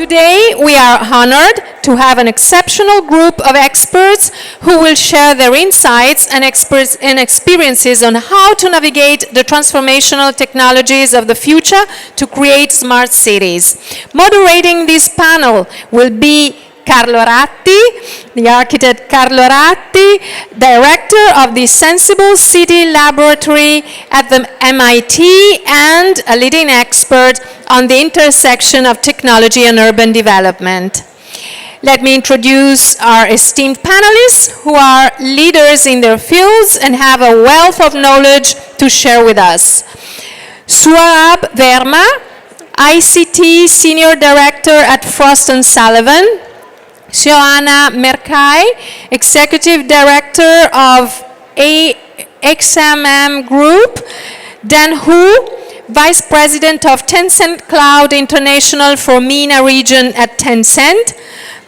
Today, we are honored to have an exceptional group of experts who will share their insights and experiences on how to navigate the transformational technologies of the future to create smart cities. Moderating this panel will be Carlo Ratti, the architect Carlo Ratti, director of the Sensible City Laboratory at the MIT and a leading expert on the intersection of technology and urban development. Let me introduce our esteemed panelists who are leaders in their fields and have a wealth of knowledge to share with us. Saurabh Verma, ICT Senior Director at Frost & Sullivan. Joanna Merkai, Executive Director of XMM Group. Dan Hu, Vice President of Tencent Cloud International for MENA region at Tencent.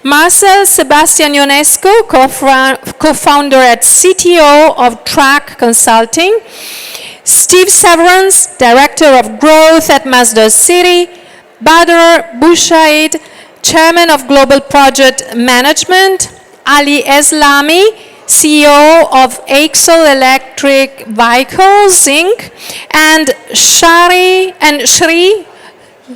Marcel Sebastian Ionesco, co-founder at CTO of Track Consulting. Steve Severance, Director of Growth at Mazda City. Badr Bushaid, Chairman of Global Project Management. Ali Eslami, CEO of Axel Electric Vehicles, Inc. And Shri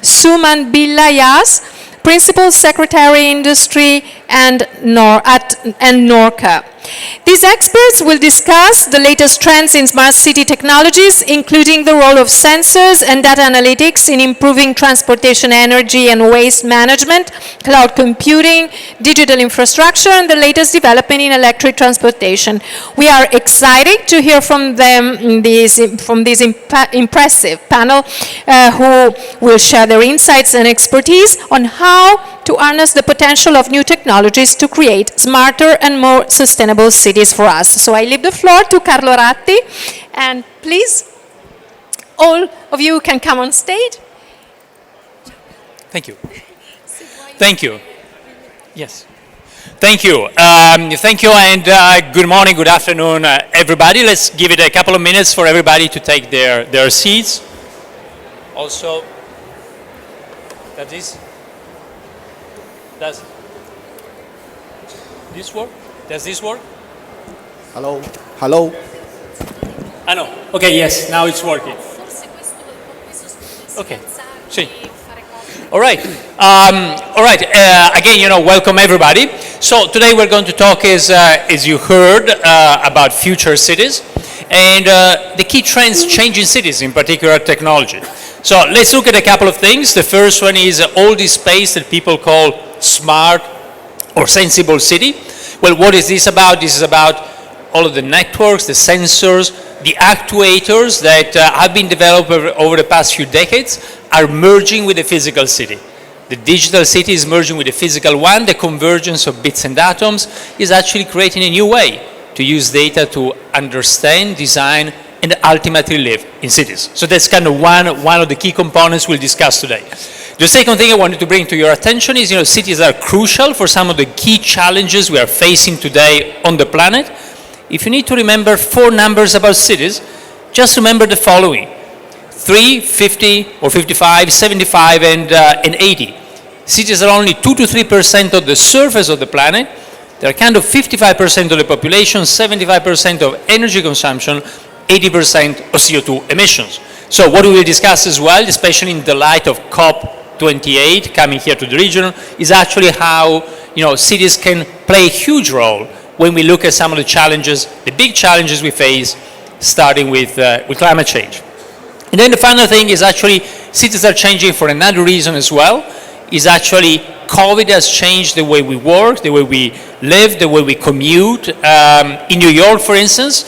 Suman Billayas, Principal Secretary Industry and Norca. These experts will discuss the latest trends in smart city technologies, including the role of sensors and data analytics in improving transportation, energy and waste management, cloud computing, digital infrastructure, and the latest development in electric transportation. We are excited to hear from them, from this impressive panel, who will share their insights and expertise on how to harness the potential of new technologies to create smarter and more sustainable cities for us. So I leave the floor to Carlo Ratti, and please, all of you can come on stage. Thank you. Thank you. Yes. Thank you. Thank you, and good morning, good afternoon, everybody. Let's give it a couple of minutes for everybody to take their seats. Also, does this work? Does this work? Hello? Hello? Ah no, okay, yes, now it's working. Okay, sì. All right, again, welcome everybody. So today we're going to talk, as you heard, about future cities and the key trends changing cities, in particular technology. So let's look at a couple of things. The first one is all this space that people call smart or sensible city. Well, what is this about? This is about all of the networks, the sensors, the actuators that have been developed over the past few decades are merging with the physical city. The digital city is merging with the physical one. The convergence of bits and atoms is actually creating a new way to use data to understand, design, and ultimately live in cities. So that's kind of one of the key components we'll discuss today. The second thing I wanted to bring to your attention is, cities are crucial for some of the key challenges we are facing today on the planet. If you need to remember 4 numbers about cities, just remember the following: 3, 50, or 55, 75, and 80. Cities are only 2 to 3% of the surface of the planet. They're kind of 55% of the population, 75% of energy consumption, 80% of CO2 emissions. So what we will discuss as well, especially in the light of COP28 coming here to the region, is actually how cities can play a huge role when we look at some of the challenges, the big challenges we face, starting with climate change. And then the final thing is actually cities are changing for another reason as well, is actually COVID has changed the way we work, the way we live, the way we commute. In New York, for instance,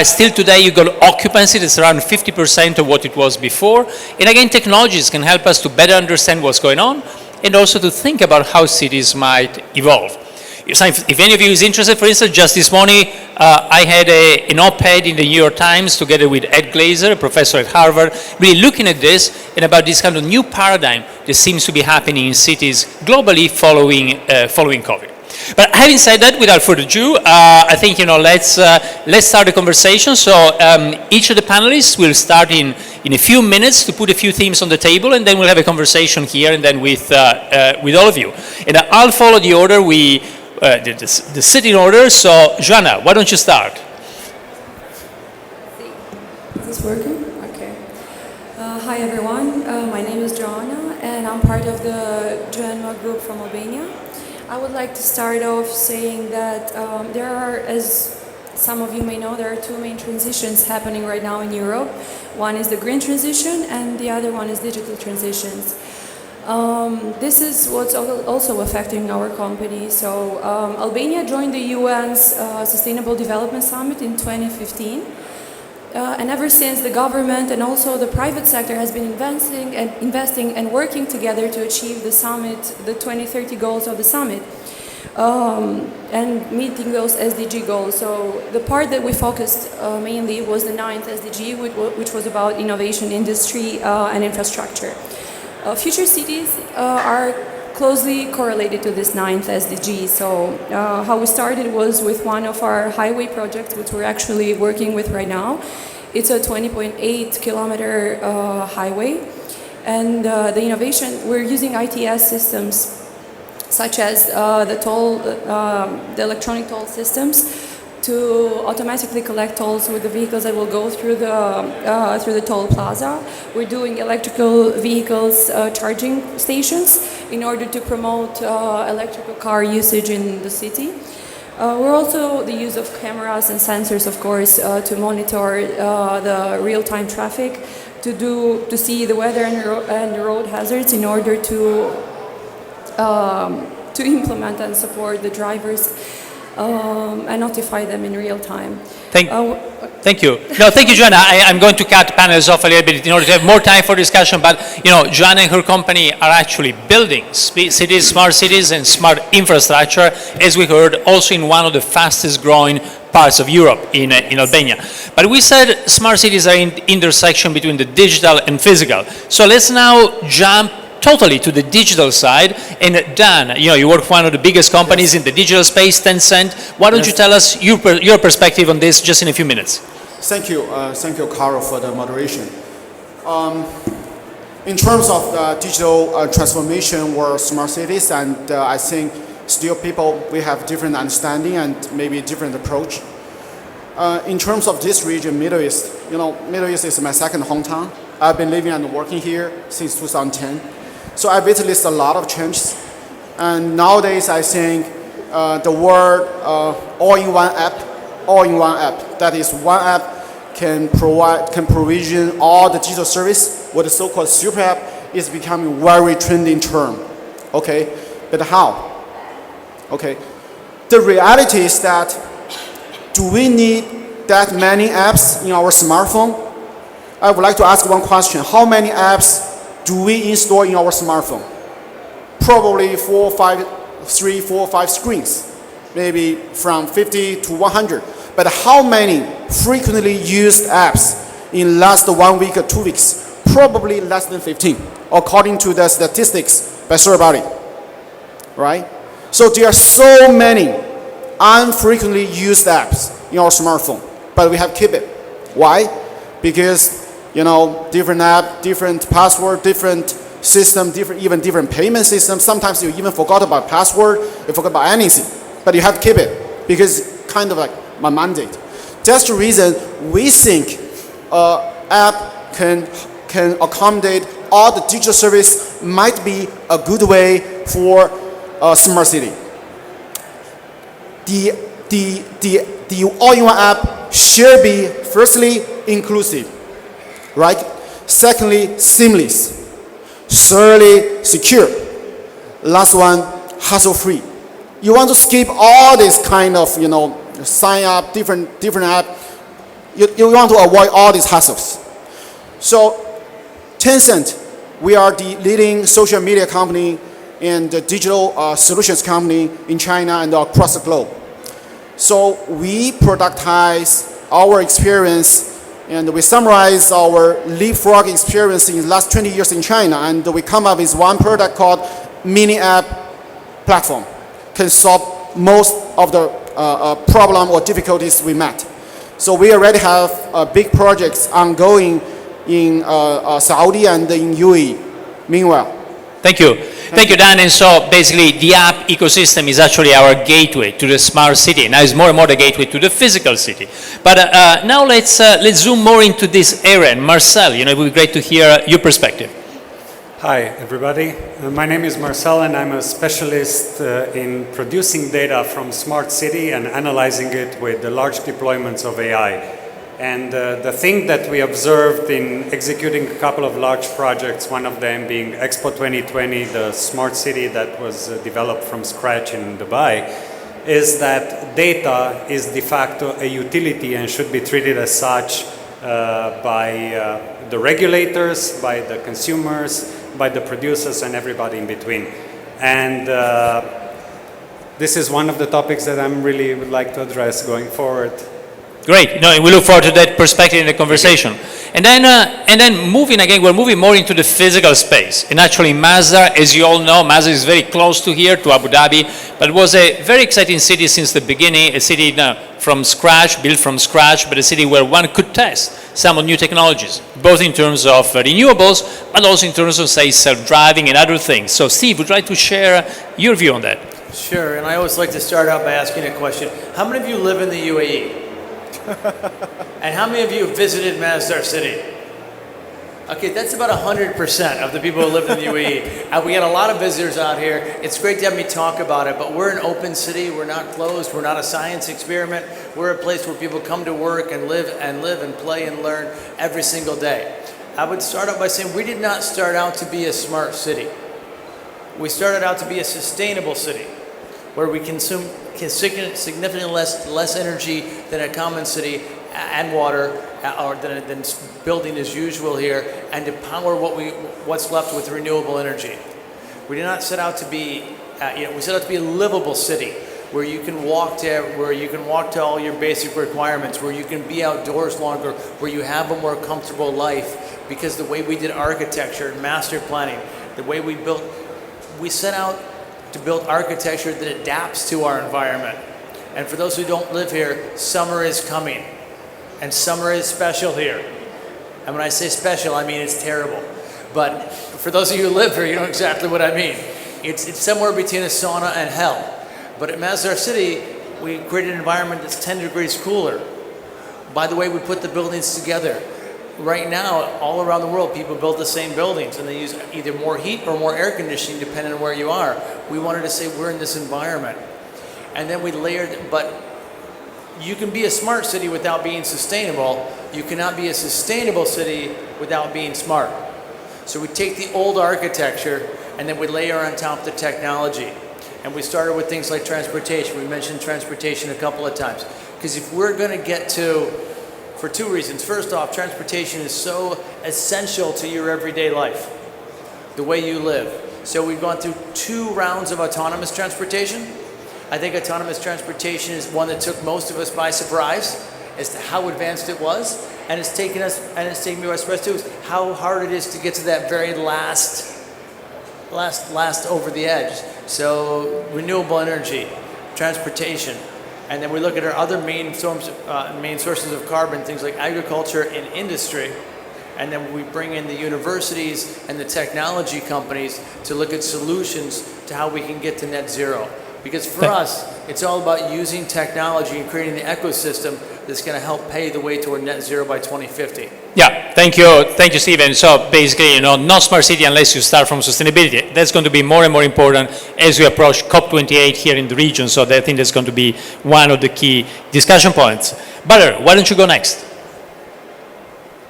still today you've got occupancy that's around 50% of what it was before. And again, technologies can help us to better understand what's going on and also to think about how cities might evolve. If any of you is interested, for instance, just this morning, I had an op-ed in the New York Times together with Ed Glazer, a professor at Harvard, really looking at this and about this kind of new paradigm that seems to be happening in cities globally following COVID. But having said that, without further ado, I think let's start the conversation. So each of the panelists will start in a few minutes to put a few themes on the table, and then we'll have a conversation here, and then with all of you. And I'll follow the order the sitting order. So Joanna, why don't you start? Is this working? Okay. Hi everyone. My name is Joanna, and I'm part of the Genma group from Albania. I would like to start off saying that there are, as some of you may know, there are two main transitions happening right now in Europe. One is the green transition, and the other one is digital transitions. This is what's also affecting our company. So Albania joined the UN's Sustainable Development Summit in 2015. And ever since, the government and also the private sector has been investing and working together to achieve the summit, the 2030 goals of the summit, and meeting those SDG goals. So the part that we focused mainly was the 9th SDG, which was about innovation, industry, and infrastructure. Future cities are closely correlated to this 9th SDG. So how we started was with one of our highway projects, which we're actually working with right now. It's a 20.8 kilometer highway. And the innovation, we're using ITS systems such as the electronic toll systems to automatically collect tolls with the vehicles that will go through the toll plaza. We're doing electrical vehicles charging stations in order to promote electrical car usage in the city. We're also the use of cameras and sensors, of course, to monitor the real-time traffic, to see the weather and the road hazards in order to implement and support the drivers. And notify them in real time. Thank you. No, thank you, Joanna. I'm going to cut panels off a little bit in order to have more time for discussion. But Joanna and her company are actually building cities, smart cities, and smart infrastructure, as we heard, also in one of the fastest-growing parts of Europe, in Albania. But we said smart cities are in the intersection between the digital and physical. So let's now jump totally to the digital side. And Dan, you work for one of the biggest companies in the digital space, Tencent. Why don't you tell us your perspective on this just in a few minutes? Thank you, Carl, for the moderation. In terms of the digital transformation or smart cities, and I think still we have different understanding and maybe different approach. In terms of this region, Middle East, Middle East is my second hometown. I've been living and working here since 2010. So I witnessed a lot of changes, and nowadays I think the word all-in-one app, that is one app can provision all the digital service, what the so-called super app is becoming very trending term. Okay, but how? Okay, the reality is that do we need that many apps in our smartphone? I would like to ask one question: how many apps do we install in our smartphone? Probably 3, 4, 5 screens, maybe from 50 to 100. But how many frequently used apps in last 1 week or 2 weeks? Probably less than 15, according to the statistics by Surabody, right? So there are so many unfrequently used apps in our smartphone, but we have to keep it. Why? Because different app, different password, different system, even different payment system. Sometimes you even forgot about password, you forgot about anything, but you have to keep it because it's kind of like my mandate. That's the reason we think app can accommodate all the digital service might be a good way for a smart city. The all-in-one app should be firstly inclusive, right? Secondly, seamless. Thirdly, secure. Last one, hassle-free. You want to skip all this kind of, sign up, different app. You want to avoid all these hassles. So, Tencent, we are the leading social media company and the digital solutions company in China and across the globe. So we productize our experience and we summarize our leapfrog experience in the last 20 years in China, and we come up with one product called mini app platform. Can solve most of the problem or difficulties we met. So we already have big projects ongoing in Saudi and in UAE. Meanwhile, Thank you. Thank you, Dan. And so basically the app ecosystem is actually our gateway to the smart city. Now it's more and more the gateway to the physical city. But now let's zoom more into this area. And Marcel, it would be great to hear your perspective. Hi, everybody. My name is Marcel, and I'm a specialist in producing data from smart city and analyzing it with the large deployments of AI. And the thing that we observed in executing a couple of large projects, one of them being Expo 2020, the smart city that was developed from scratch in Dubai, is that data is de facto a utility and should be treated as such by the regulators, by the consumers, by the producers, and everybody in between. And this is one of the topics that I really would like to address going forward. Great. No, we look forward to that perspective in the conversation. And then we're moving more into the physical space. And actually Masdar, as you all know, Masdar is very close to here, to Abu Dhabi, but it was a very exciting city since the beginning, a city from scratch, built from scratch, but a city where one could test some of new technologies, both in terms of renewables, but also in terms of, say, self-driving and other things. So Steve, would you like to share your view on that? Sure, and I always like to start out by asking a question. How many of you live in the UAE? And how many of you have visited Masdar City? Okay, that's about 100% of the people who live in the UAE. And we got a lot of visitors out here. It's great to have me talk about it, but we're an open city. We're not closed. We're not a science experiment. We're a place where people come to work and live and play and learn every single day. I would start out by saying we did not start out to be a smart city. We started out to be a sustainable city, where we consume significantly less energy than a common city and water, or than building as usual here, and to power what's left with renewable energy. We did not set out to be, we set out to be a livable city where you can walk to all your basic requirements, where you can be outdoors longer, where you have a more comfortable life, because the way we did architecture and master planning, the way we set out to build architecture that adapts to our environment. And for those who don't live here, summer is coming. And summer is special here. And when I say special, I mean it's terrible. But for those of you who live here, you know exactly what I mean. It's somewhere between a sauna and hell. But at Masdar City, we created an environment that's 10 degrees cooler. By the way, we put the buildings together. Right now, all around the world, people build the same buildings, and they use either more heat or more air conditioning, depending on where you are. We wanted to say we're in this environment. And then we layered, but you can be a smart city without being sustainable. You cannot be a sustainable city without being smart. So we take the old architecture, and then we layer on top the technology. And we started with things like transportation. We mentioned transportation a couple of times. Because if we're going to get to, for two reasons. First off, transportation is so essential to your everyday life, the way you live. So we've gone through 2 rounds of autonomous transportation. I think autonomous transportation is one that took most of us by surprise as to how advanced it was. And it's taken me by surprise too, is how hard it is to get to that very last over the edge. So renewable energy, transportation. And then we look at our other main sources of carbon, things like agriculture and industry. And then we bring in the universities and the technology companies to look at solutions to how we can get to net zero. Because for us, it's all about using technology and creating the ecosystem that's going to help pave the way toward net zero by 2050. Yeah, thank you, Stephen. So basically, not smart city unless you start from sustainability. That's going to be more and more important as we approach COP28 here in the region. So I think that's going to be one of the key discussion points. Badr, why don't you go next?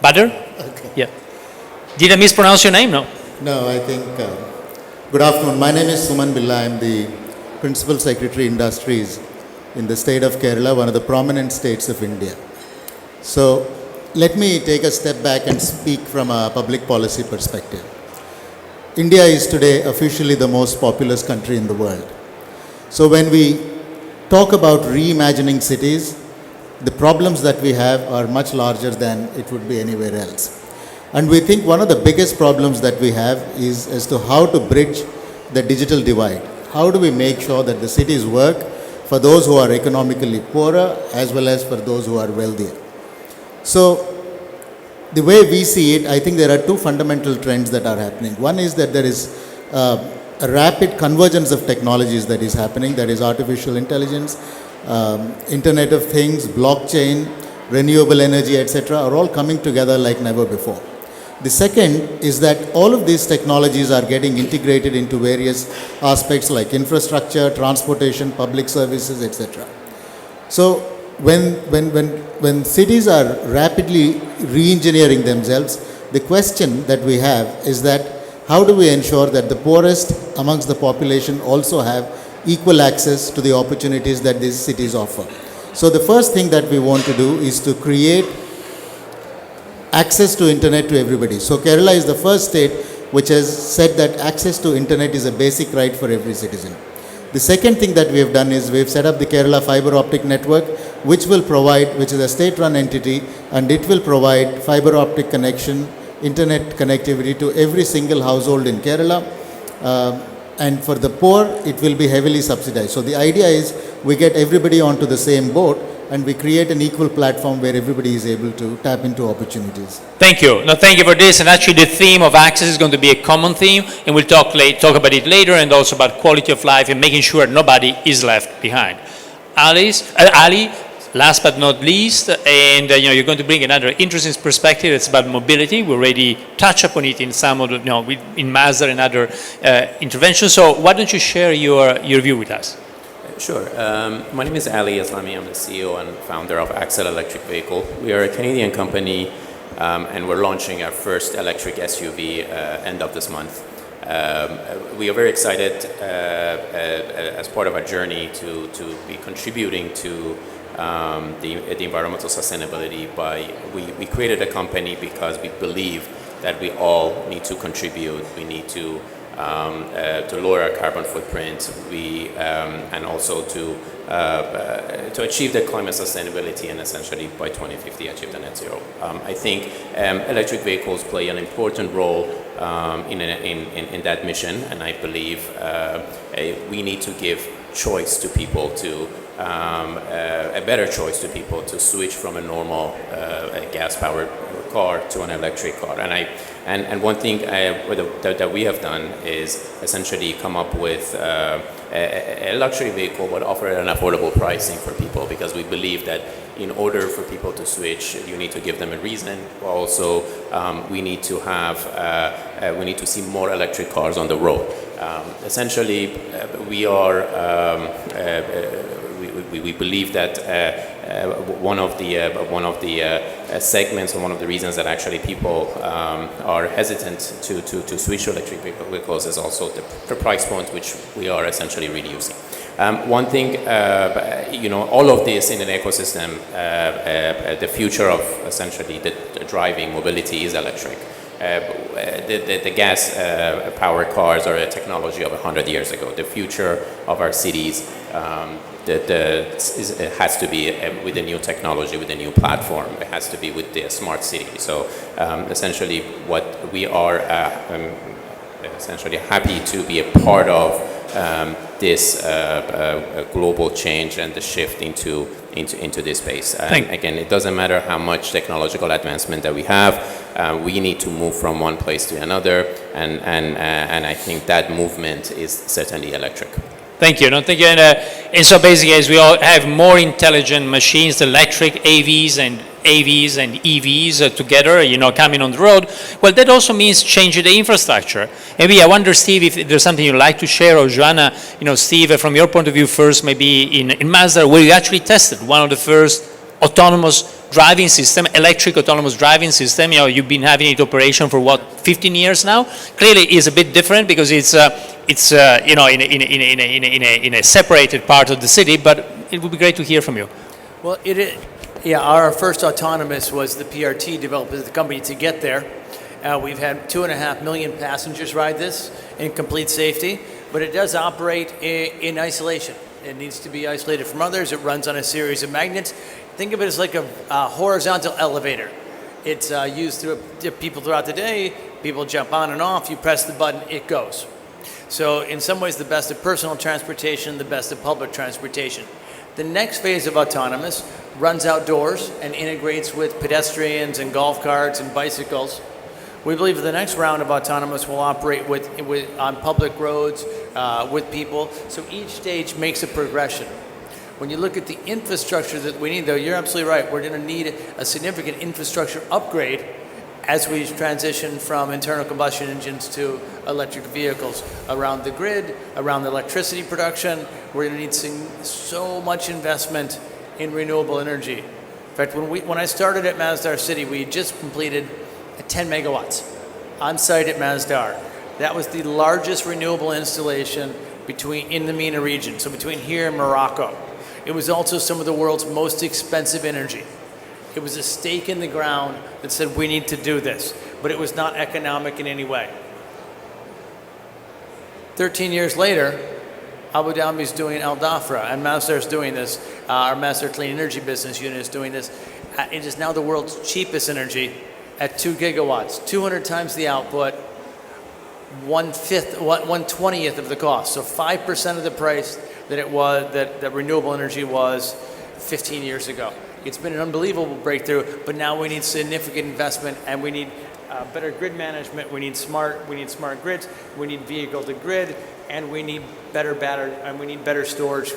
Badr? Okay. Yeah. Did I mispronounce your name? No. No, I think. Good afternoon. My name is Suman Billa. I'm the Principal Secretary Industries in the state of Kerala, one of the prominent states of India. So let me take a step back and speak from a public policy perspective. India is today officially the most populous country in the world. So when we talk about reimagining cities, the problems that we have are much larger than it would be anywhere else. And we think one of the biggest problems that we have is as to how to bridge the digital divide. How do we make sure that the cities work for those who are economically poorer as well as for those who are wealthier. So the way we see it, I think there are two fundamental trends that are happening. One is that there is a rapid convergence of technologies that is happening, that is artificial intelligence, Internet of Things, blockchain, renewable energy, etc., are all coming together like never before. The second is that all of these technologies are getting integrated into various aspects like infrastructure, transportation, public services, etc. So when cities are rapidly re-engineering themselves, the question that we have is that how do we ensure that the poorest amongst the population also have equal access to the opportunities that these cities offer? So the first thing that we want to do is to create access to internet to everybody. So Kerala is the first state which has said that access to internet is a basic right for every citizen. The second thing that we have done is we have set up the Kerala Fiber Optic Network, which is a state-run entity, and it will provide fiber optic connection, internet connectivity to every single household in Kerala. And for the poor, it will be heavily subsidized. So the idea is we get everybody onto the same boat and we create an equal platform where everybody is able to tap into opportunities. Thank you. No, thank you for this. And actually, the theme of access is going to be a common theme, and we'll talk about it later, and also about quality of life and making sure nobody is left behind. Ali, last but not least, and you're going to bring another interesting perspective. It's about mobility. We already touched upon it in some of the, in Mazda and other interventions. So why don't you share your view with us? Sure. My name is Ali Aslami. I'm the CEO and founder of Axel Electric Vehicle. We are a Canadian company, and we're launching our first electric SUV end of this month. We are very excited as part of our journey to be contributing to the environmental sustainability. We created a company because we believe that we all need to contribute. We need to lower our carbon footprint, and also to achieve the climate sustainability and essentially by 2050 achieve the net zero. I think electric vehicles play an important role in that mission, and I believe we need to give choice to people a better choice to people to switch from a normal gas-powered car to an electric car. And one thing that we have done is essentially come up with a luxury vehicle but offer an affordable pricing for people, because we believe that in order for people to switch, you need to give them a reason. Also, we need to see more electric cars on the road. Essentially, we believe that one of the segments, and one of the reasons that actually people are hesitant to switch to electric vehicles is also the price point, which we are essentially reducing. One thing, all of this in an ecosystem, the future of essentially the driving mobility is electric. The gas powered cars are a technology of 100 years ago. The future of our cities it has to be with a new technology, with a new platform. It has to be with the smart city. So essentially what we are essentially happy to be a part of this global change and the shift into this space. Again, it doesn't matter how much technological advancement that we have. We need to move from one place to another, and I think that movement is certainly electric. Thank you. Thank you. And so basically, as we all have more intelligent machines, electric AVs and EVs together, coming on the road, well, that also means changing the infrastructure. Maybe I wonder, Steve, if there's something you'd like to share, or Joanna, Steve, from your point of view first, maybe in Mazda, where you actually tested one of the first autonomous driving system, electric autonomous driving system. You've been having it operation for 15 years now. Clearly, it's a bit different because it's in a separated part of the city. But it would be great to hear from you. Well, our first autonomous was the PRT developed as the company to get there. We've had 2.5 million passengers ride this in complete safety, but it does operate in isolation. It needs to be isolated from others. It runs on a series of magnets. Think of it as like a horizontal elevator. It's used through people throughout the day. People jump on and off. You press the button, it goes. So in some ways, the best of personal transportation, the best of public transportation. The next phase of autonomous runs outdoors and integrates with pedestrians and golf carts and bicycles. We believe the next round of autonomous will operate on public roads with people. So each stage makes a progression. When you look at the infrastructure that we need, though, you're absolutely right. We're going to need a significant infrastructure upgrade as we transition from internal combustion engines to electric vehicles around the grid, around the electricity production. We're going to need so much investment in renewable energy. In fact, when I started at Masdar City, we just completed 10 megawatts on site at Masdar. That was the largest renewable installation in the MENA region, so between here and Morocco. It was also some of the world's most expensive energy. It was a stake in the ground that said we need to do this, but it was not economic in any way. 13 years later, Abu Dhabi's doing Al Dhafra, and Masdar's doing this. Our Masdar Clean Energy business unit is doing this. It is now the world's cheapest energy at 2 gigawatts, 200 times the output, 1/20th of the cost. So 5% of the price that it was that renewable energy was 15 years ago. It's been an unbelievable breakthrough, but now we need significant investment, and we need better grid management. We need smart grids. We need vehicle to grid, and we need better battery, and we need better storage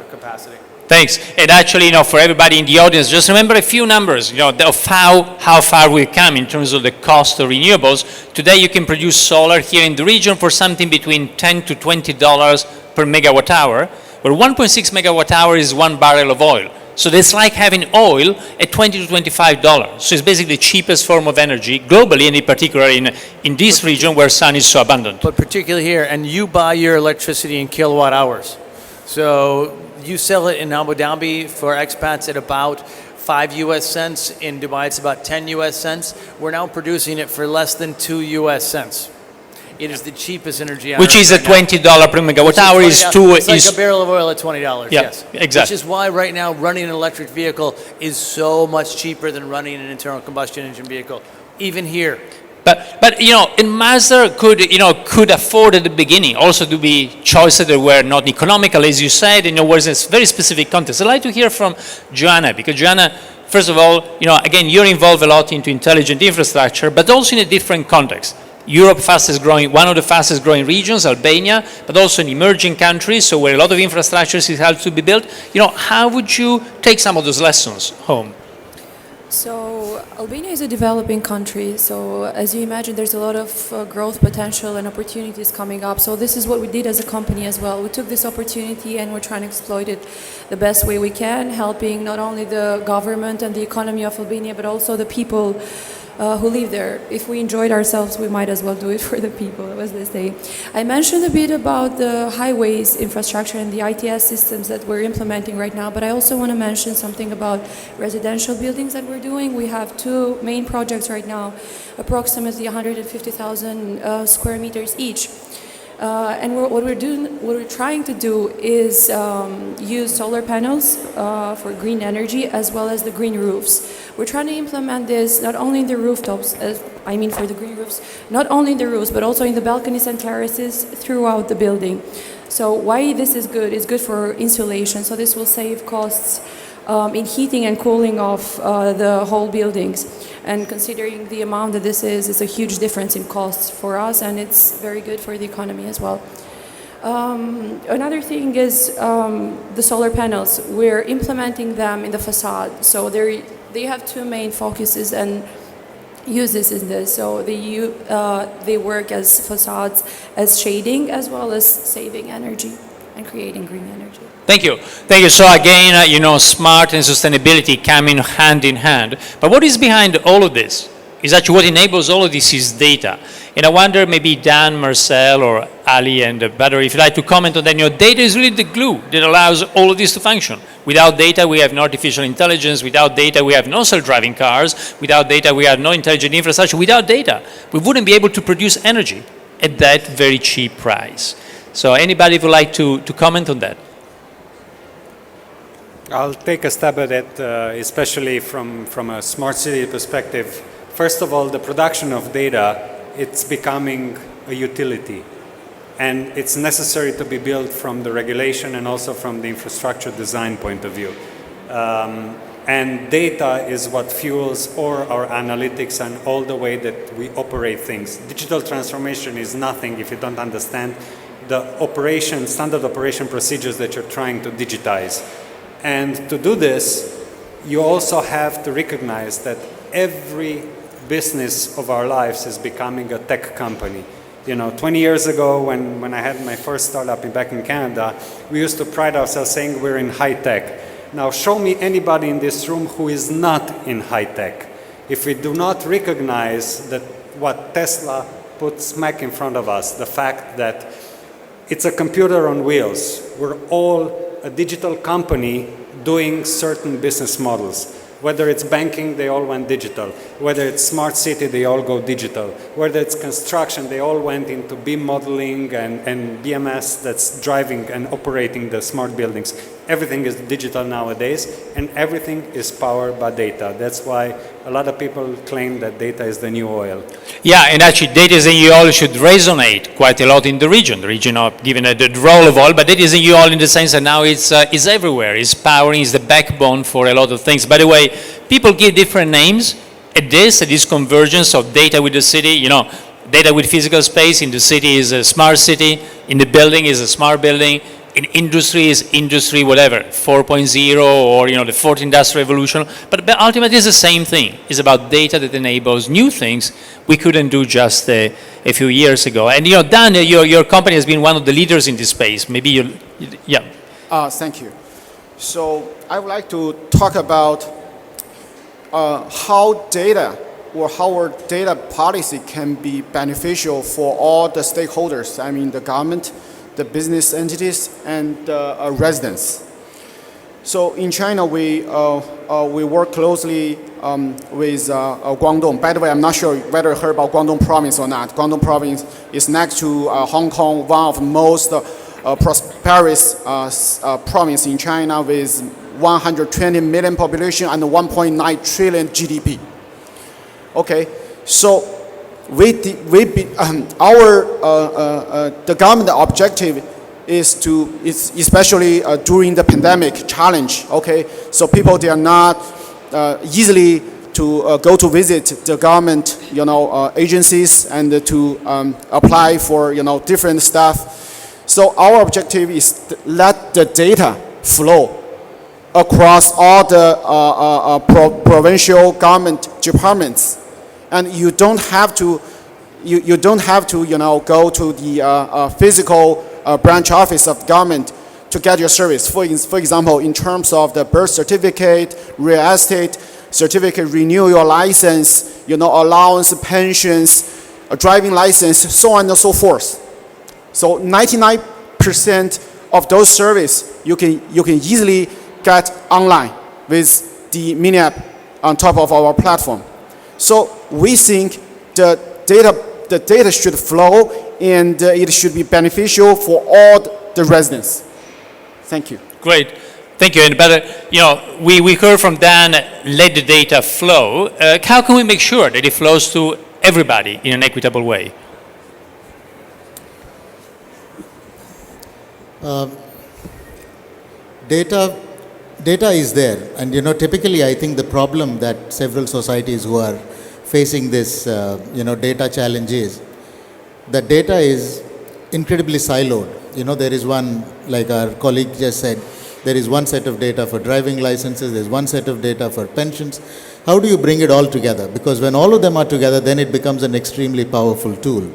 capacity. Thanks. And actually, for everybody in the audience, just remember a few numbers, of how far we've come in terms of the cost of renewables. Today, you can produce solar here in the region for something between $10 to $20 per megawatt hour, where 1.6 megawatt hour is 1 barrel of oil. So it's like having oil at $20 to $25. So it's basically the cheapest form of energy globally, and in particular in this region where sun is so abundant. But particularly here, and you buy your electricity in kilowatt hours. So you sell it in Abu Dhabi for expats at about 5 US cents. In Dubai, it's about 10 US cents. We're now producing it for less than 2 US cents. It is the cheapest energy on Which Earth is right at $20 per megawatt hour It's like a barrel of oil at $20, Yeah, yes. exactly. Which is why right now running an electric vehicle is so much cheaper than running an internal combustion engine vehicle, even here. But and Mazda could afford at the beginning also to be choices that were not economical, as you said, was a very specific context. I'd like to hear from Joanna, because Joanna, first of all, again, you're involved a lot into intelligent infrastructure, but also in a different context. Europe, one of the fastest growing regions, Albania, but also in emerging countries, so where a lot of infrastructure has to be built. How would you take some of those lessons home? So Albania is a developing country, so as you imagine, there's a lot of growth potential and opportunities coming up. So this is what we did as a company as well. We took this opportunity and we're trying to exploit it the best way we can, helping not only the government and the economy of Albania, but also the people who live there. If we enjoyed ourselves, we might as well do it for the people, as they say. I mentioned a bit about the highways infrastructure and the ITS systems that we're implementing right now, but I also want to mention something about residential buildings that we're doing. We have 2 main projects right now, approximately 150,000 square meters each. And what we're trying to do is use solar panels for green energy as well as the green roofs. We're trying to implement this not only in the rooftops, for the green roofs, not only in the roofs, but also in the balconies and terraces throughout the building. So why this is good? It's good for insulation, so this will save costs in heating and cooling of the whole buildings. And considering the amount that this is, it's a huge difference in costs for us, and it's very good for the economy as well. Another thing is the solar panels. We're implementing them in the facade. So they have 2 main focuses and uses in this. So they work as facades, as shading, as well as saving energy and creating green energy. Thank you. So again, smart and sustainability coming hand in hand. But what is behind all of this? Is actually what enables all of this is data. And I wonder, maybe Dan, Marcel, or Ali and Badr, if you'd like to comment on that. Data is really the glue that allows all of this to function. Without data, we have no artificial intelligence. Without data, we have no self-driving cars. Without data, we have no intelligent infrastructure. Without data, we wouldn't be able to produce energy at that very cheap price. So anybody would like to comment on that? I'll take a stab at it, especially from a smart city perspective. First of all, the production of data, it's becoming a utility. and it's necessary to be built from the regulation and also from the infrastructure design point of view. And data is what fuels all our analytics and all the way that we operate things. Digital transformation is nothing if you don't understand the standard operation procedures that you're trying to digitize. And to do this, you also have to recognize that every business of our lives is becoming a tech company. 20 years ago when I had my first startup back in Canada, we used to pride ourselves saying we're in high tech. Now show me anybody in this room who is not in high tech. If we do not recognize that what Tesla put smack in front of us, the fact that it's a computer on wheels, we're all a digital company doing certain business models. Whether it's banking, they all went digital. Whether it's smart city, they all go digital. Whether it's construction, they all went into BIM modeling and BMS that's driving and operating the smart buildings. Everything is digital nowadays, and everything is powered by data. That's why a lot of people claim that data is the new oil. Yeah, and actually data as a new oil should resonate quite a lot in the region. The region of given the role of oil, but data is a new oil in the sense that now it's everywhere. It's powering, it's the backbone for a lot of things. By the way, people give different names at this convergence of data with the city. Data with physical space in the city is a smart city, in the building is a smart building. In industry is industry, whatever, 4.0 or the fourth industrial revolution. But ultimately it's the same thing. It's about data that enables new things we couldn't do just a few years ago. And Dan, your company has been one of the leaders in this space. Maybe yeah. Thank you. So I would like to talk about how data or how our data policy can be beneficial for all the stakeholders. I mean the government, the business entities, and residents. So in China, we work closely with Guangdong. By the way, I'm not sure whether you heard about Guangdong province or not. Guangdong province is next to Hong Kong, one of the most prosperous province in China with 120 million population and 1.9 trillion GDP. Okay, so the government objective is especially during the pandemic challenge. Okay, so people they are not easily to go to visit the government agencies and to apply for different stuff. So our objective is to let the data flow across all the provincial government departments. And you don't have to go to the physical branch office of government to get your service. For example, in terms of the birth certificate, real estate certificate, renew your license, allowance, pensions, a driving license, so on and so forth. So 99% of those services you can easily get online with the mini app on top of our platform. So we think the data should flow and it should be beneficial for all the residents. Thank you. Great. Thank you. And we heard from Dan, let the data flow. How can we make sure that it flows to everybody in an equitable way? Data is there, and typically I think the problem that several societies who are facing this data challenge is that data is incredibly siloed. There is one, like our colleague just said, there is one set of data for driving licenses, there's one set of data for pensions. How do you bring it all together? Because when all of them are together, then it becomes an extremely powerful tool.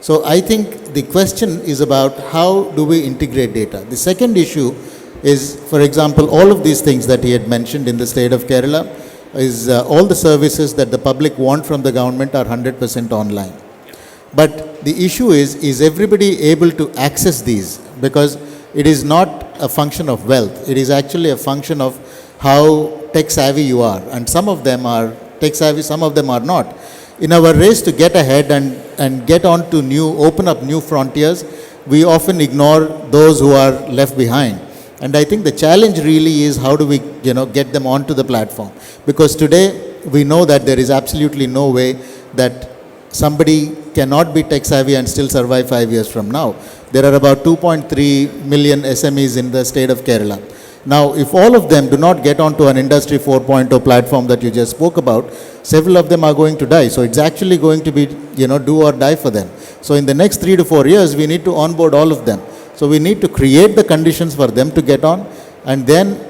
So I think the question is about how do we integrate data. The second issue is, for example, all of these things that he had mentioned in the state of Kerala is all the services that the public want from the government are 100% online. But the issue is everybody able to access these? Because it is not a function of wealth. It is actually a function of how tech savvy you are. And some of them are tech savvy, some of them are not. In our race to get ahead and get on to open up new frontiers, we often ignore those who are left behind. And I think the challenge really is how do we get them onto the platform. Because today we know that there is absolutely no way that somebody cannot be tech savvy and still survive 5 years from now. There are about 2.3 million SMEs in the state of Kerala. Now, if all of them do not get onto an Industry 4.0 platform that you just spoke about, several of them are going to die. So it's actually going to be, do or die for them. So in the next 3 to 4 years, we need to onboard all of them. So we need to create the conditions for them to get on and then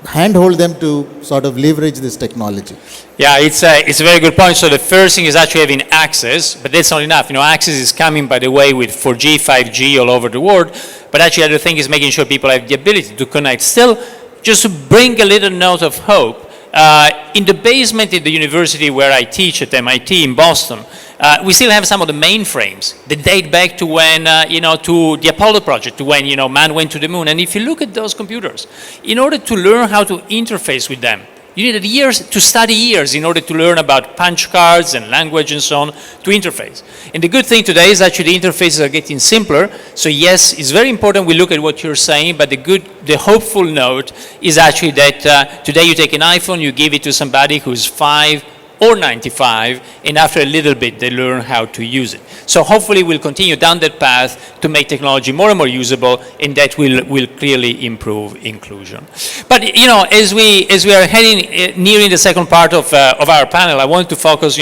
handhold them to sort of leverage this technology. Yeah, it's a very good point. So the first thing is actually having access, but that's not enough. Access is coming, by the way, with 4G, 5G all over the world. But actually, the other thing is making sure people have the ability to connect. Still, just to bring a little note of hope, in the basement at the university where I teach at MIT in Boston, we still have some of the mainframes that date back to when, to the Apollo project, to when, man went to the moon. And if you look at those computers, in order to learn how to interface with them, you needed years to study years in order to learn about punch cards and language and so on to interface. And the good thing today is actually the interfaces are getting simpler. So yes, it's very important we look at what you're saying, but the hopeful note is actually that today you take an iPhone, you give it to somebody who's 5 or 95, and after a little bit they learn how to use it. So hopefully we'll continue down that path to make technology more and more usable, and that will clearly improve inclusion. But as we are heading nearing the second part of our panel, I want to focus,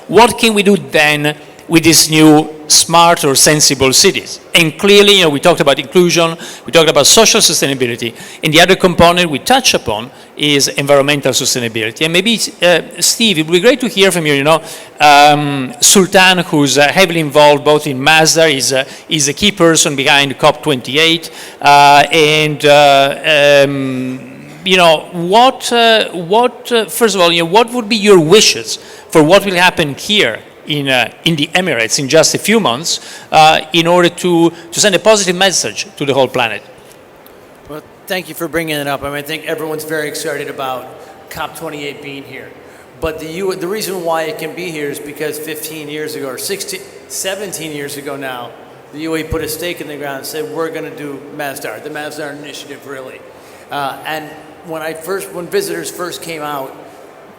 what can we do then with this new smart or sensible cities? And clearly, we talked about inclusion, we talked about social sustainability, and the other component we touched upon is environmental sustainability. And maybe, Steve, it would be great to hear from you, Sultan, who's heavily involved both in Mazda, is a key person behind COP28, first of all, what would be your wishes for what will happen here in the Emirates in just a few months in order to send a positive message to the whole planet? Well, thank you for bringing it up. I think everyone's very excited about COP28 being here. But the reason why it can be here is because 15 years ago, or 17 years ago now, the UAE put a stake in the ground and said, we're going to do Masdar, the Masdar initiative, really. And when visitors first came out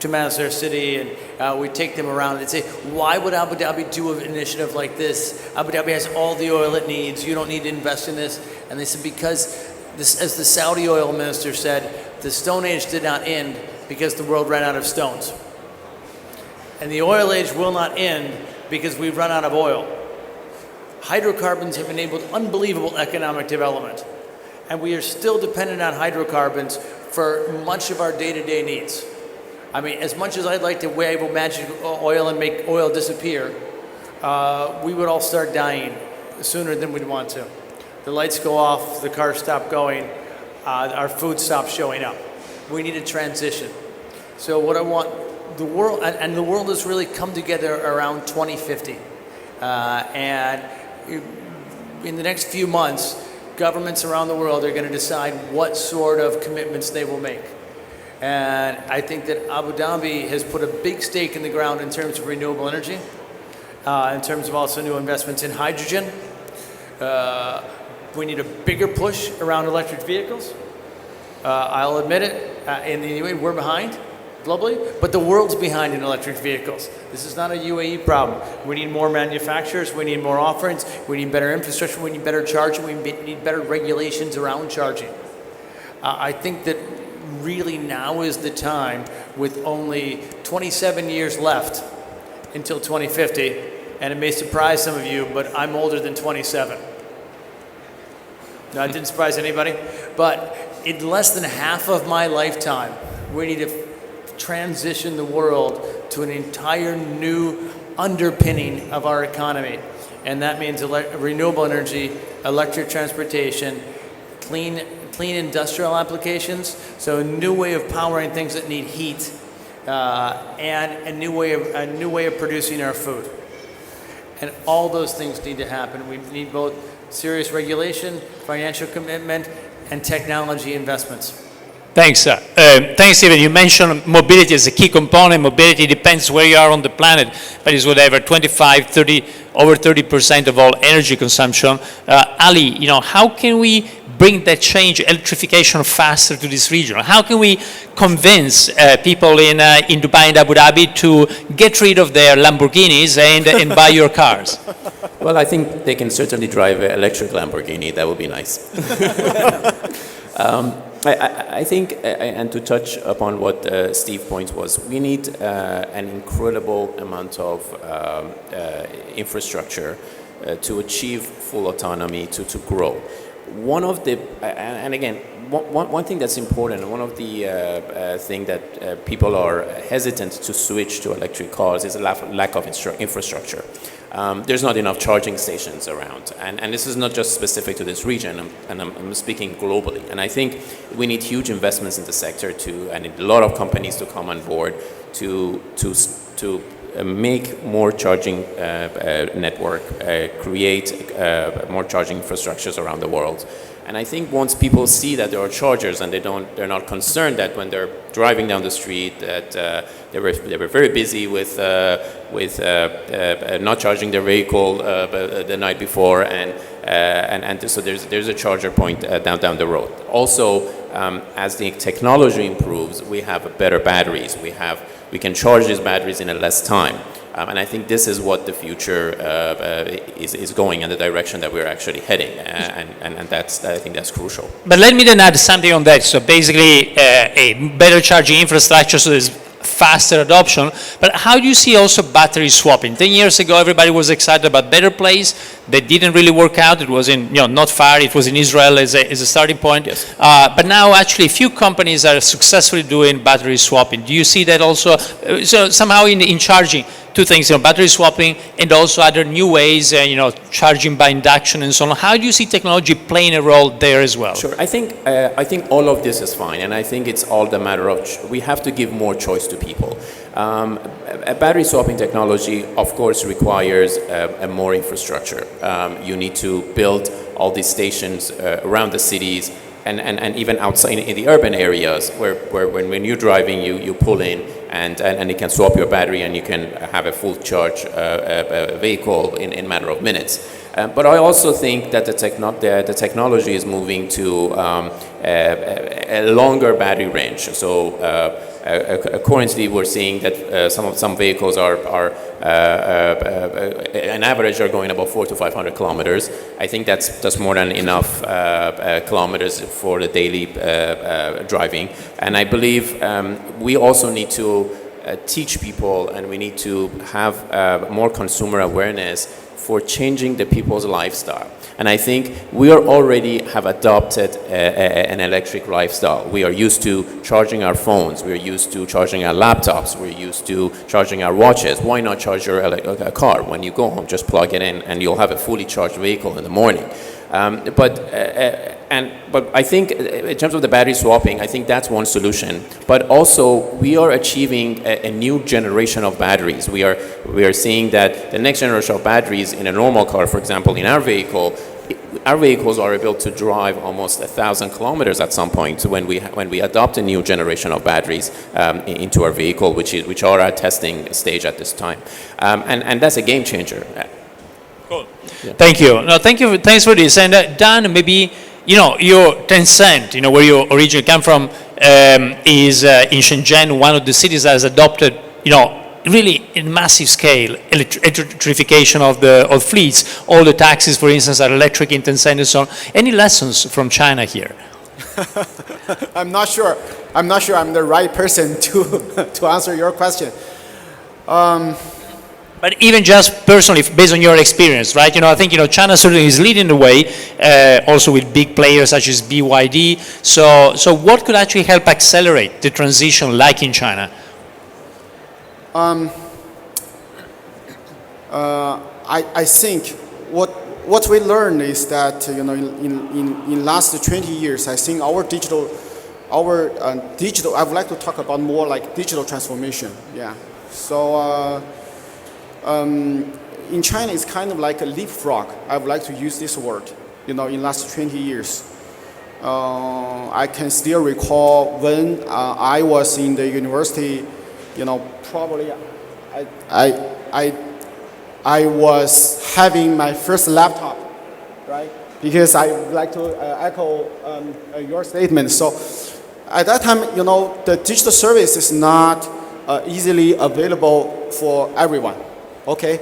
to Masdar City, and we take them around and say, why would Abu Dhabi do an initiative like this? Abu Dhabi has all the oil it needs. You don't need to invest in this. And they said, because this, as the Saudi oil minister said, the Stone Age did not end because the world ran out of stones. And the oil age will not end because we've run out of oil. Hydrocarbons have enabled unbelievable economic development. And we are still dependent on hydrocarbons for much of our day-to-day needs. As much as I'd like to wave a magic oil and make oil disappear, we would all start dying sooner than we'd want to. The lights go off, the cars stop going, our food stops showing up. We need a transition. So what I want, the world has really come together around 2050. And in the next few months, governments around the world are going to decide what sort of commitments they will make. And I think that Abu Dhabi has put a big stake in the ground in terms of renewable energy, in terms of also new investments in hydrogen. We need a bigger push around electric vehicles. I'll admit it, in the UAE we're behind globally, but the world's behind in electric vehicles. This is not a UAE problem. We need more manufacturers, we need more offerings, we need better infrastructure, we need better charging, we need better regulations around charging. I think that really now is the time, with only 27 years left until 2050, and it may surprise some of you, but I'm older than 27. No, it didn't surprise anybody, but in less than half of my lifetime, we need to transition the world to an entire new underpinning of our economy, and that means renewable energy, electric transportation, clean industrial applications, so a new way of powering things that need heat, and a new way of producing our food. And all those things need to happen. We need both serious regulation, financial commitment, and technology investments. Thanks. Thanks, Stephen. You mentioned mobility as a key component. Mobility depends where you are on the planet, but it's whatever, 25, 30, over 30% of all energy consumption. Ali, how can we bring that change, electrification faster to this region? How can we convince people in Dubai and Abu Dhabi to get rid of their Lamborghinis and buy your cars? Well, I think they can certainly drive an electric Lamborghini. That would be nice. I think, and to touch upon what Steve's point was, we need an incredible amount of infrastructure to achieve full autonomy, to grow. One of the, and again, one thing that's important, one of the thing that people are hesitant to switch to electric cars is a lack of infrastructure. There's not enough charging stations around, and this is not just specific to this region, and I'm speaking globally. And I think we need huge investments in the sector and a lot of companies to come on board to make more charging network, create more charging infrastructures around the world. And I think once people see that there are chargers and they're not concerned that when they're driving down the street that they were very busy with not charging their vehicle the night before, and so there's a charger point down the road. Also, as the technology improves, we have better batteries. We can charge these batteries in a less time. And I think this is what the future is going, in the direction that we're actually heading, and I think that's crucial. But let me then add something on that. So basically, a better charging infrastructure, so there's faster adoption. But how do you see also battery swapping? 10 years ago, everybody was excited about Better Place. That didn't really work out. It was in, not far. It was in Israel as a starting point. Yes. But now, actually, a few companies are successfully doing battery swapping. Do you see that also? So somehow in charging, two things, battery swapping and also other new ways, charging by induction and so on. How do you see technology playing a role there as well? Sure. I think all of this is fine, and I think it's all the matter of we have to give more choice to people. A battery swapping technology, of course, requires a more infrastructure. You need to build all these stations around the cities and even outside in the urban areas where when you're driving, you pull in and it can swap your battery and you can have a full charge vehicle in a matter of minutes. But I also think that the technology is moving to a longer battery range. So currently, we're seeing that some vehicles are on average are going about 400 to 500 kilometers. I think that's more than enough kilometers for the daily driving. And I believe we also need to teach people, and we need to have more consumer awareness for changing the people's lifestyle. And I think we already have adopted an electric lifestyle. We are used to charging our phones. We're used to charging our laptops. We're used to charging our watches. Why not charge your car? When you go home, just plug it in and you'll have a fully charged vehicle in the morning. But I think in terms of the battery swapping, I think that's one solution. But also, we are achieving a new generation of batteries. We are seeing that the next generation of batteries in a normal car, for example, in our vehicles are able to drive almost 1,000 kilometers at some point when we adopt a new generation of batteries into our vehicle, which are at testing stage at this time, and that's a game changer. Cool. Yeah. Thank you. No, thanks for this. And Dan, maybe your Tencent, where you originally come from, is in Shenzhen, one of the cities that has adopted, really in massive scale electrification of fleets. All the taxis, for instance, are electric in Tencent and so on. Any lessons from China here? I'm not sure I'm the right person to answer your question. But even just personally, based on your experience, right? I think China certainly is leading the way, also with big players such as BYD. So what could actually help accelerate the transition, like in China? I think what we learned is that in last 20 years, I think our digital. I would like to talk about more like digital transformation. Yeah. So. In China, it's kind of like a leapfrog. I would like to use this word. In last 20 years, I can still recall when I was in the university. Probably I was having my first laptop, right? because I would like to echo your statement. So at that time, the digital service is not easily available for everyone, okay?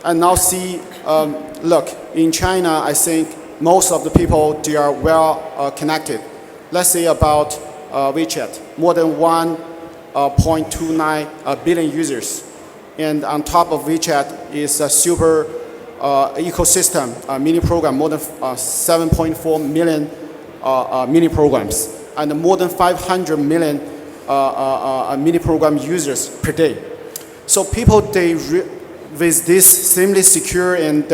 And now see, look, in China, I think most of the people, they are well connected. Let's say about WeChat, more than 1.29 billion users. And on top of WeChat is a super ecosystem mini program, more than 7.4 million mini programs, and more than 500 million mini program users per day. So people, with this seamless, secure, and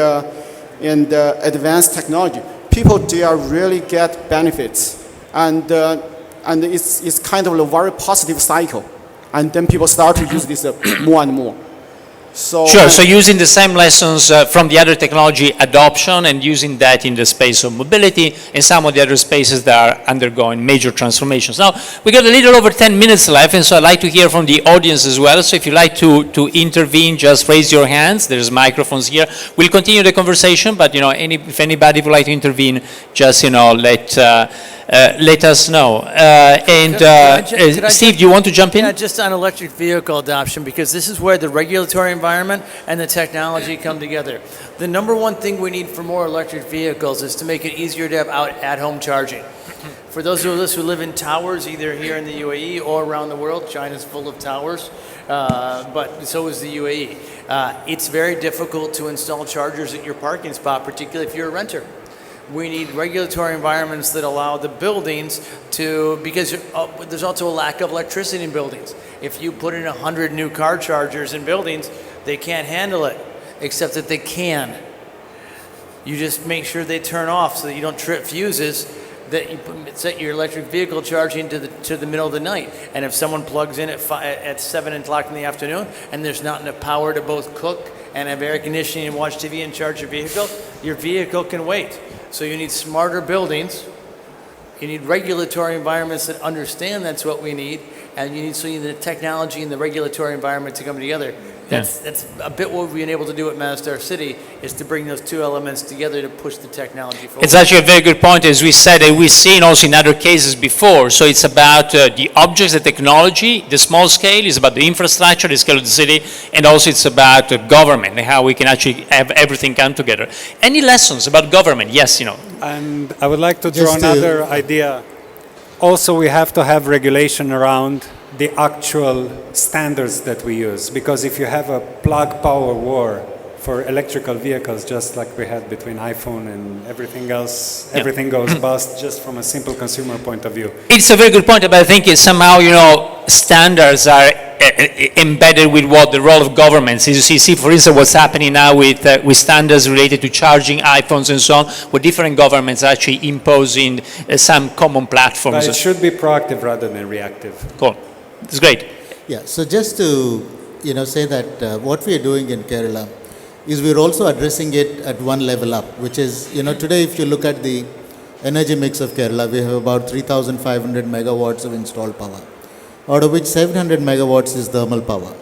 advanced technology, people, they are really get benefits, and it's kind of a very positive cycle, and then people start to use this more and more. So sure, so using the same lessons from the other technology adoption and using that in the space of mobility and some of the other spaces that are undergoing major transformations. Now, we got a little over 10 minutes left, and so I'd like to hear from the audience as well. So if you'd like to intervene, just raise your hands. There's microphones here. We'll continue the conversation, but if anybody would like to intervene, just let us know. Steve, do you want to jump in? Yeah, just on electric vehicle adoption, because this is where the regulatory environment and the technology come together. The number one thing we need for more electric vehicles is to make it easier to have at-home charging. For those of us who live in towers, either here in the UAE or around the world, China's full of towers, but so is the UAE. It's very difficult to install chargers at your parking spot, particularly if you're a renter. We need regulatory environments that allow the buildings to, because there's also a lack of electricity in buildings. If you put in 100 new car chargers in buildings, they can't handle it, except that they can. You just make sure they turn off so that you don't trip fuses, that you set your electric vehicle charging to the middle of the night. And if someone plugs in at 7 o'clock in the afternoon and there's not enough power to both cook and have air conditioning and watch TV and charge your vehicle can wait. So you need smarter buildings, you need regulatory environments that understand that's what we need, and you need the technology and the regulatory environment to come together. That's a bit what we've been able to do at Mazda City, is to bring those two elements together to push the technology forward. It's actually a very good point, as we said, and we've seen also in other cases before. So it's about the objects, the technology, the small scale, it's about the infrastructure, the scale of the city, and also it's about government and how we can actually have everything come together. Any lessons about government? Yes, And I would like to draw another idea. Also, we have to have regulation around the actual standards that we use, because if you have a plug power war for electrical vehicles, just like we had between iPhone and everything else, everything goes bust just from a simple consumer point of view. It's a very good point, but I think it's somehow, standards are embedded with what the role of governments is. You see, for instance, what's happening now with standards related to charging iPhones and so on, where different governments are actually imposing some common platforms. But it should be proactive rather than reactive. Cool. It's great. Yeah, so just to say that what we are doing in Kerala is we're also addressing it at one level up, which is, today if you look at the energy mix of Kerala, we have about 3,500 megawatts of installed power, out of which 700 megawatts is thermal power.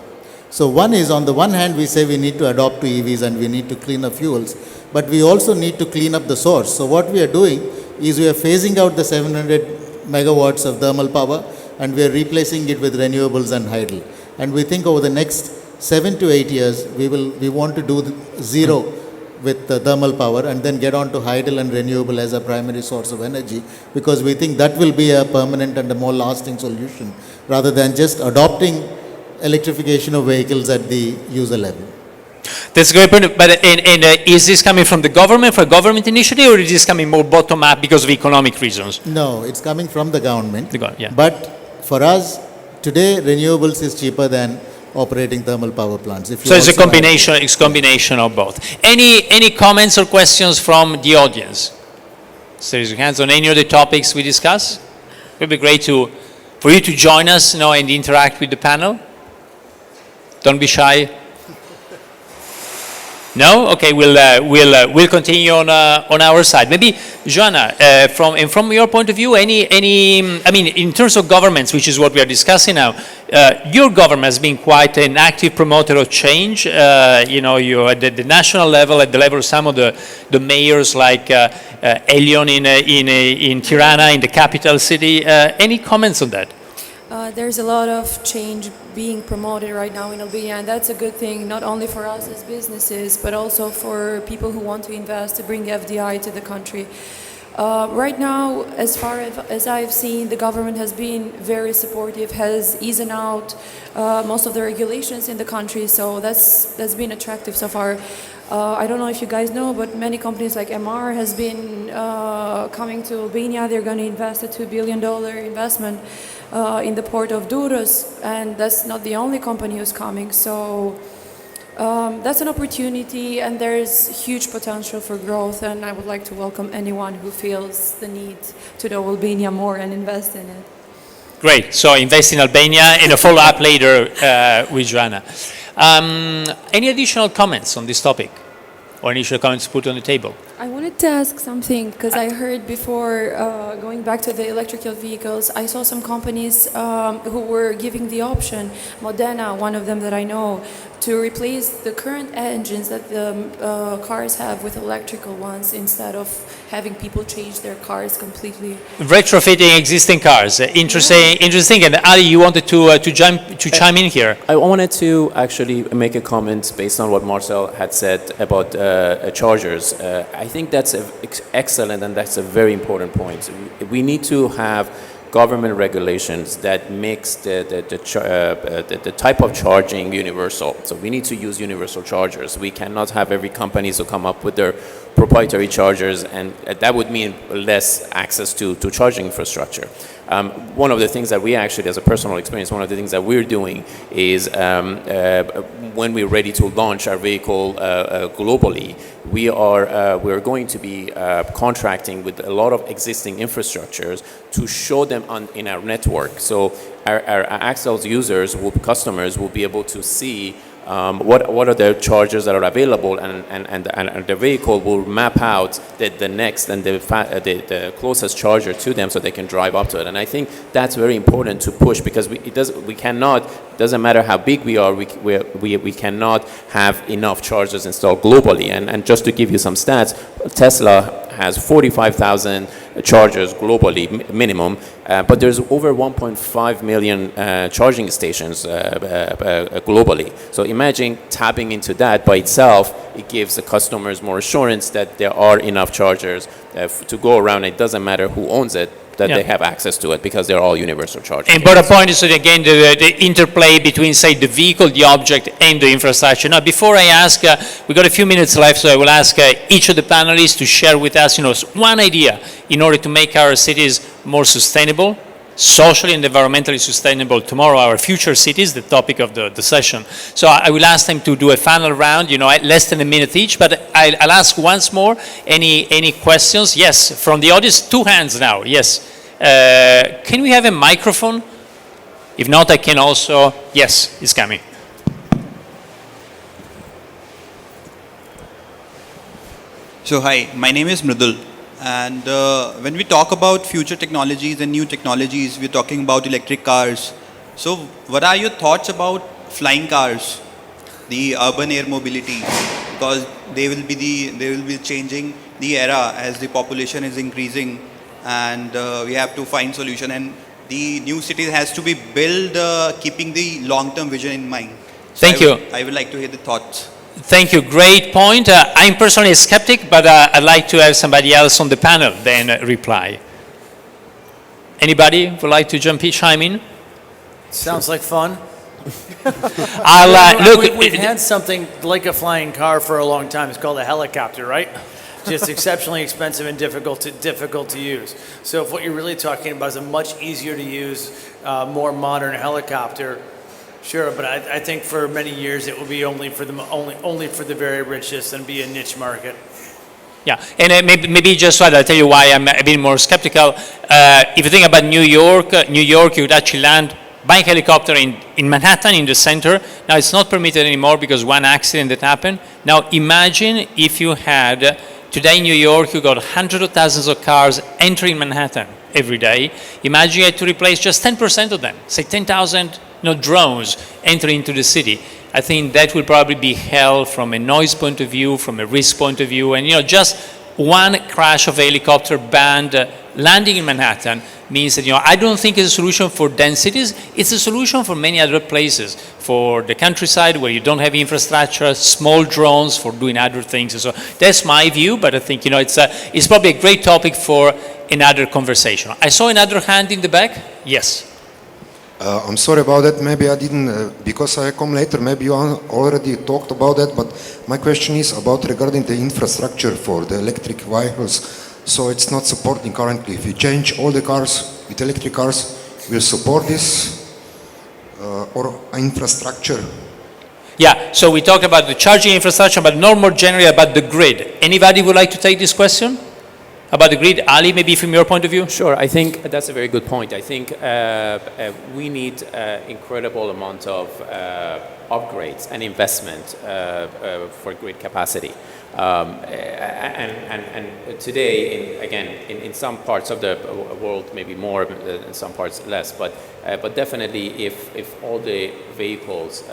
So one is, on the one hand, we say we need to adopt to EVs and we need to clean up fuels, but we also need to clean up the source. So what we are doing is we are phasing out the 700 megawatts of thermal power, and we are replacing it with renewables and hydel. And we think over the next 7 to 8 years, we want to do zero with the thermal power and then get on to hydel and renewable as a primary source of energy, because we think that will be a permanent and a more lasting solution rather than just adopting electrification of vehicles at the user level. That's a great point. But is this coming from the government, for a government initiative, or is this coming more bottom up because of economic reasons? No, it's coming from the government. Yeah. But for us, today, renewables is cheaper than operating thermal power plants. So it's a combination. It's a combination of both. Any comments or questions from the audience? So raise your hands on any of the topics we discuss. It would be great for you to join us, and interact with the panel. Don't be shy. No? Okay, we'll continue on our side. Maybe Joanna, from your point of view, I mean, in terms of governments, which is what we are discussing now, your government has been quite an active promoter of change. You at the national level, at the level of some of the mayors like Elion in Tirana, in the capital city. Any comments on that? There's a lot of change being promoted right now in Albania, and that's a good thing, not only for us as businesses, but also for people who want to invest, to bring FDI to the country. Right now, as far as I've seen, the government has been very supportive, has eased out most of the regulations in the country, so that's been attractive so far. I don't know if you guys know, but many companies like MR has been coming to Albania. They're going to invest a $2 billion investment in the port of Durrës, and that's not the only company who's coming. So that's an opportunity, and there's huge potential for growth, and I would like to welcome anyone who feels the need to know Albania more and invest in it. Great. So invest in Albania and a follow-up later with Joanna. Any additional comments on this topic? Or initial comments put on the table? I wanted to ask something because I heard before, going back to the electrical vehicles, I saw some companies who were giving the option, Modena, one of them that I know, to replace the current engines that the cars have with electrical ones instead of having people change their cars completely. Retrofitting existing cars. Interesting. And Ali, you wanted to chime in here. I wanted to actually make a comment based on what Marcel had said about chargers. I think that's excellent, and that's a very important point. We need to have government regulations that makes the type of charging universal. So we need to use universal chargers. We cannot have every company to come up with their proprietary chargers, and that would mean less access to charging infrastructure. One of the things that we actually, as a personal experience, one of the things that we're doing is when we're ready to launch our vehicle globally, we're going to be contracting with a lot of existing infrastructures to show them in our network. So our Axel's users, customers, will be able to see what are the chargers that are available, and the vehicle will map out the next and the closest charger to them so they can drive up to it. And I think that's very important to push, because doesn't matter how big we are, we cannot have enough chargers installed globally. And just to give you some stats, Tesla has 45,000 chargers globally, minimum, but there's over 1.5 million charging stations globally. So imagine tapping into that by itself. It gives the customers more assurance that there are enough chargers to go around. It doesn't matter who owns it, that they have access to it, because they're all universal chargers. And but the point is that, again, the interplay between, say, the vehicle, the object, and the infrastructure. Now, before I ask, we got a few minutes left, so I will ask each of the panelists to share with us, one idea in order to make our cities more sustainable, socially and environmentally sustainable tomorrow, our future cities, the topic of the session. So I will ask them to do a final round, less than a minute each, but I'll ask once more, any questions? Yes, from the audience, 2 hands now, yes. Can we have a microphone? If not, I can also, yes, it's coming. So hi, my name is Mridul. And when we talk about future technologies and new technologies, we're talking about electric cars. So what are your thoughts about flying cars, the urban air mobility? Because they will be changing the era as the population is increasing, and we have to find solution. And the new city has to be built keeping the long-term vision in mind. So Thank you. I would like to hear the thoughts. Thank you. Great point. I'm personally a skeptic, but I'd like to have somebody else on the panel then reply. Anybody would like to chime in? Sounds like fun. We've had something like a flying car for a long time. It's called a helicopter, right? Just exceptionally expensive and difficult to use. So if what you're really talking about is a much easier to use, more modern helicopter, sure, but I think for many years it will be only for the very richest and be a niche market. Yeah, and maybe just I'll tell you why I'm a bit more skeptical. If you think about New York, you would actually land by helicopter in Manhattan, in the center. Now it's not permitted anymore because one accident that happened. Now imagine if you had, today in New York, you got hundreds of thousands of cars entering Manhattan every day. Imagine you had to replace just 10% of them, say 10,000 drones entering into the city. I think that will probably be hell from a noise point of view, from a risk point of view, and just one crash of a helicopter band landing in Manhattan means that I don't think it's a solution for dense cities. It's a solution for many other places, for the countryside where you don't have infrastructure, small drones for doing other things. So that's my view, but I think it's probably a great topic for another conversation. I saw another hand in the back. Yes. I'm sorry about that. Maybe I didn't, because I come later, maybe you already talked about that, but my question is about regarding the infrastructure for the electric vehicles. So it's not supporting currently. If you change all the cars with electric cars, will support this or infrastructure? Yeah, so we talked about the charging infrastructure, but no more generally about the grid. Anybody would like to take this question? About the grid, Ali, maybe from your point of view? Sure, I think that's a very good point. I think we need incredible amount of upgrades and investment for grid capacity. And today, in some parts of the world, maybe more, in some parts less, but definitely if all the vehicles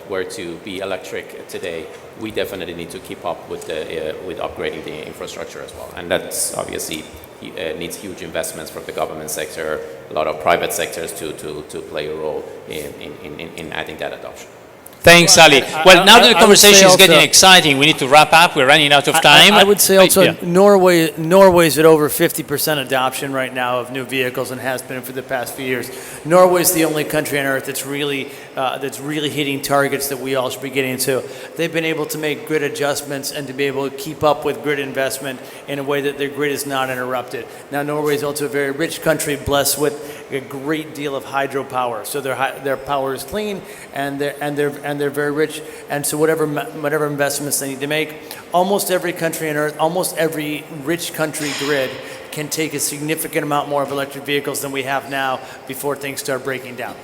were to be electric today, we definitely need to keep up with upgrading the infrastructure as well. And that's obviously needs huge investments from the government sector, a lot of private sectors to play a role in adding that adoption. Thanks, Ali. Well, now that the conversation is getting exciting, we need to wrap up. We're running out of time. I would say also Norway's at over 50% adoption right now of new vehicles and has been for the past few years. Norway's the only country on earth that's really hitting targets that we all should be getting to. They've been able to make grid adjustments and to be able to keep up with grid investment in a way that their grid is not interrupted. Now, Norway is also a very rich country, blessed with a great deal of hydropower. So their power is clean and they're very rich, and so whatever investments they need to make, almost every country on earth, almost every rich country grid can take a significant amount more of electric vehicles than we have now before things start breaking down.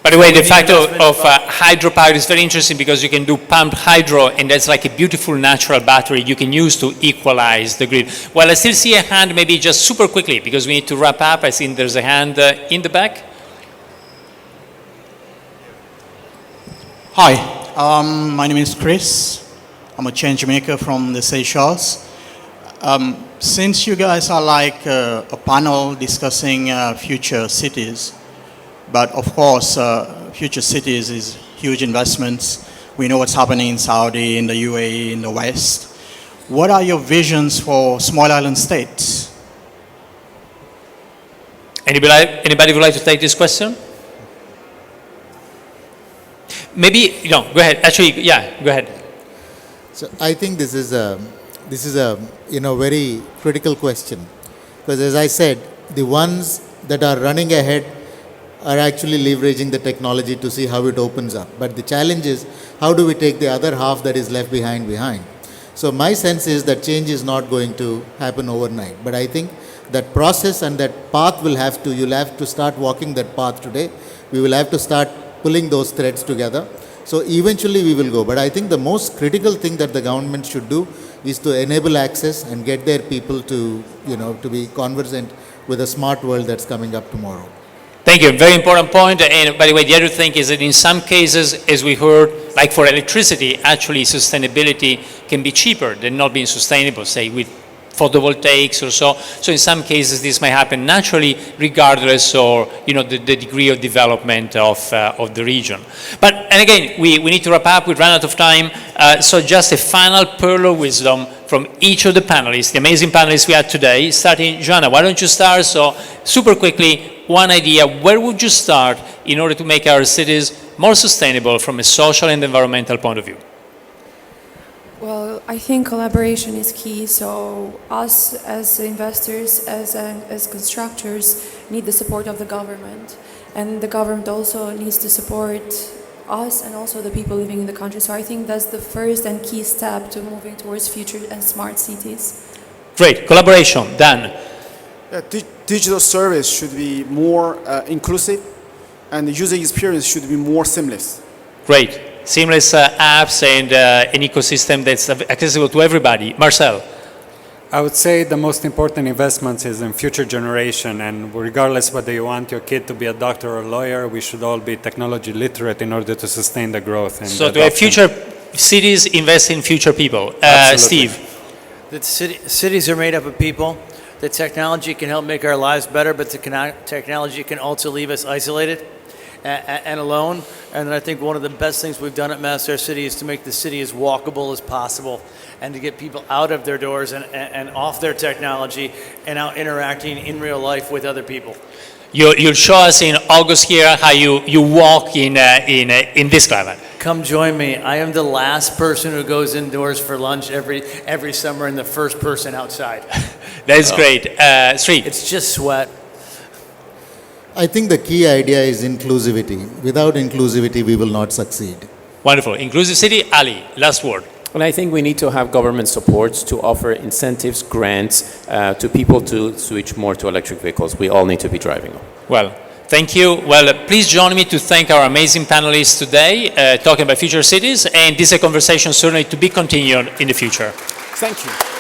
By the way, the fact of hydropower is very interesting because you can do pumped hydro, and that's like a beautiful natural battery you can use to equalize the grid. Well, I still see a hand, maybe just super quickly, because we need to wrap up. I think there's a hand in the back. Hi, my name is Chris. I'm a change maker from the Seychelles. Since you guys are like a panel discussing future cities, but of course, future cities is huge investments. We know what's happening in Saudi, in the UAE, in the West. What are your visions for small island states? Anybody would like to take this question? Maybe, go ahead. Actually, yeah, go ahead. So I think this is a very critical question, because as I said, the ones that are running ahead are actually leveraging the technology to see how it opens up. But the challenge is, how do we take the other half that is left behind? So my sense is that change is not going to happen overnight. But I think that process and that path you'll have to start walking that path today. We will have to start pulling those threads together. So eventually we will go. But I think the most critical thing that the government should do is to enable access and get their people to be conversant with a smart world that's coming up tomorrow. Thank you. Very important point. And by the way, the other thing is that in some cases, as we heard, like for electricity, actually sustainability can be cheaper than not being sustainable, say with photovoltaics or so. So in some cases, this may happen naturally, regardless of the degree of development of the region. And again, we need to wrap up. We ran out of time. So just a final pearl of wisdom from each of the panelists, the amazing panelists we had today. Starting, Joanna, why don't you start? So super quickly, one idea, where would you start in order to make our cities more sustainable from a social and environmental point of view? Well, I think collaboration is key. So us as investors, as constructors, need the support of the government. And the government also needs to support us and also the people living in the country. So I think that's the first and key step to moving towards future and smart cities. Great. Collaboration. Dan. Digital service should be more inclusive and the user experience should be more seamless. Great. Seamless apps and an ecosystem that's accessible to everybody. Marcel. I would say the most important investments is in future generation, and regardless whether you want your kid to be a doctor or a lawyer, we should all be technology literate in order to sustain the growth. And So to have future cities, invest in future people. Steve. The cities are made up of people. The technology can help make our lives better, but the technology can also leave us isolated and alone. And I think one of the best things we've done at Master City is to make the city as walkable as possible and to get people out of their doors and off their technology and out interacting in real life with other people. You'll show us in August here how you walk in this climate. Come join me. I am the last person who goes indoors for lunch every summer and the first person outside. That's great. Sri. It's just sweat. I think the key idea is inclusivity. Without inclusivity, we will not succeed. Wonderful. Inclusive city. Ali, last word. And I think we need to have government supports to offer incentives, grants to people to switch more to electric vehicles. We all need to be driving them. Well, thank you. Well, please join me to thank our amazing panelists today talking about future cities, and this is a conversation certainly to be continued in the future. Thank you.